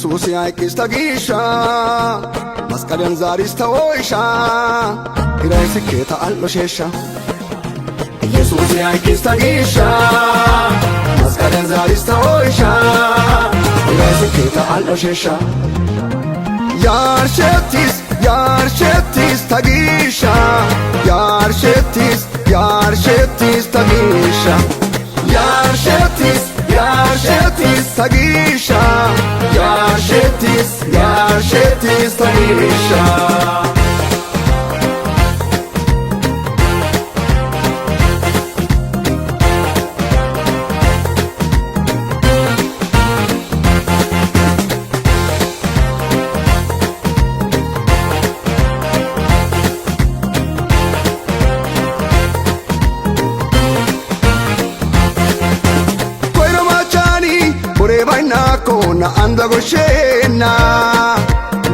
ኢየሱስ ያይክስ ተጊሻ መስቀልን ዛሪስ ተወይሻ ኢራይ ስኬታ አልሎሼሻ ኢየሱስ ያይክስ ተጊሻ መስቀልን ዛሪስ ተወይሻ ኢራይ ስኬታ አልሎሼሻ ያርሸቲስ ተጊሻ ያርሸቲስ ተጊሻ ያርሸቲስ ተጊሻ ያርሸቲስ ተጊሻ Kona anda goshena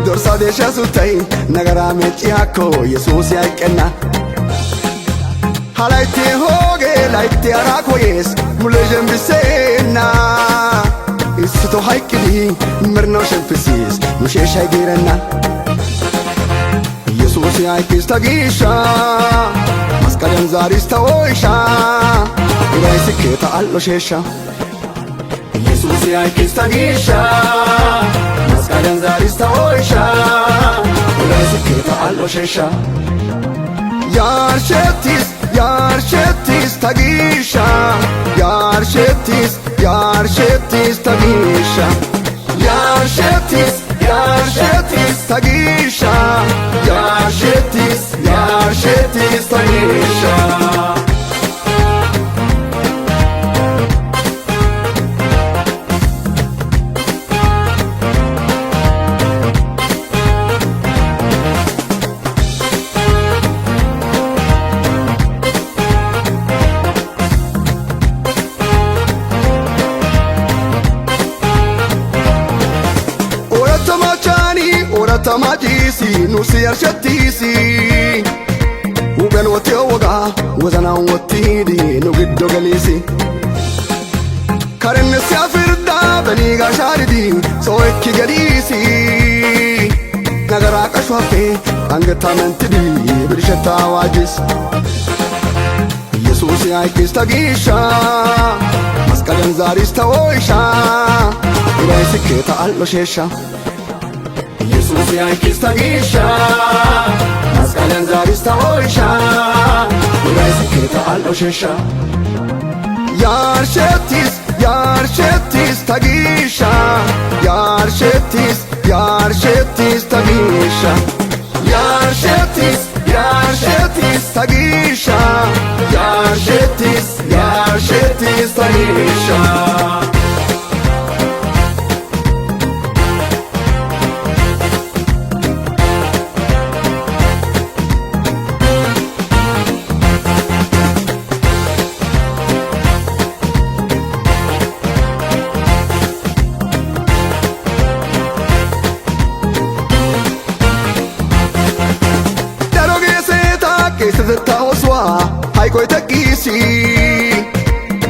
dorsa desha sutai nagara mechiako Jesus yaikena halaite hoge laite arako yes mulejem bisena isto haikili merno shemfisis mushesha girena Jesus yaikis tagisha maskalan zaris taoisha irai siketa alloshesha ኢየሱስ ያይክስ ተጊሻ መስቀልን ዛሪስ ተወይሻ ኢራይ ስኬታ አልሎሼሻ ያርሸቲስ ተጊሻ ያርሸቲስ ተጊሻ ያርሸቲስ ተጊሻ ያርሸቲስ ተጊሻ Tamajisi nusi arshatisi uben wote woga wazana wotidi nugiddo galisi karen safirda baniga sharidi so ekki galisi nagara qashwafe angatamantidi birshata wajis ኢየሱስ ያይክስ ተጊሻ መስቀልን ዛሪስ ተወይሻ ኢራይ ስኬታ አልሎሼሻ ኢየሱስ ያይክስ ተጊሻ መስቀልን ዛሪስ ተወይሻ ኢራይ ስኬታ አልሎሼሻ ያርሸቲስ ተጊሻ ያርሸቲስ ተጊሻ ያርሸቲስ ተጊሻ ያርሸቲስ ተጊሻ Taoswa haiko itakisi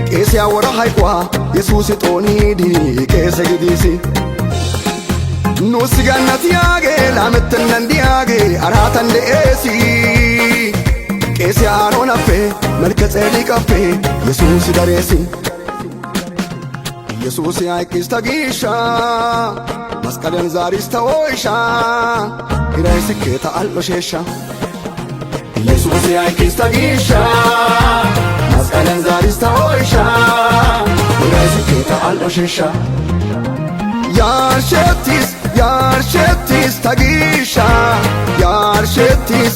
kesi awara haikwa Jesus tonidi kese gidisi nusigannati age lamettenandi age aratan deesi kesi arona fe melketseli kafe Jesus daresi ኢየሱስ ያይክስ ተጊሻ መስቀልን ዛሪስ ተወይሻ ኢራይ ስኬታ አልሎሼሻ ኢየሱስ ያይክስ ተጊሻ መስቀልን ዛሪስ ተወይሻ ኢራይ ስኬታ አልሎሼሻ ያርሸቲስ ተጊሻ ያርሸቲስ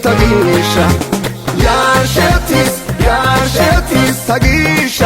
ተጊሻ ያርሸቲስ ተጊሻ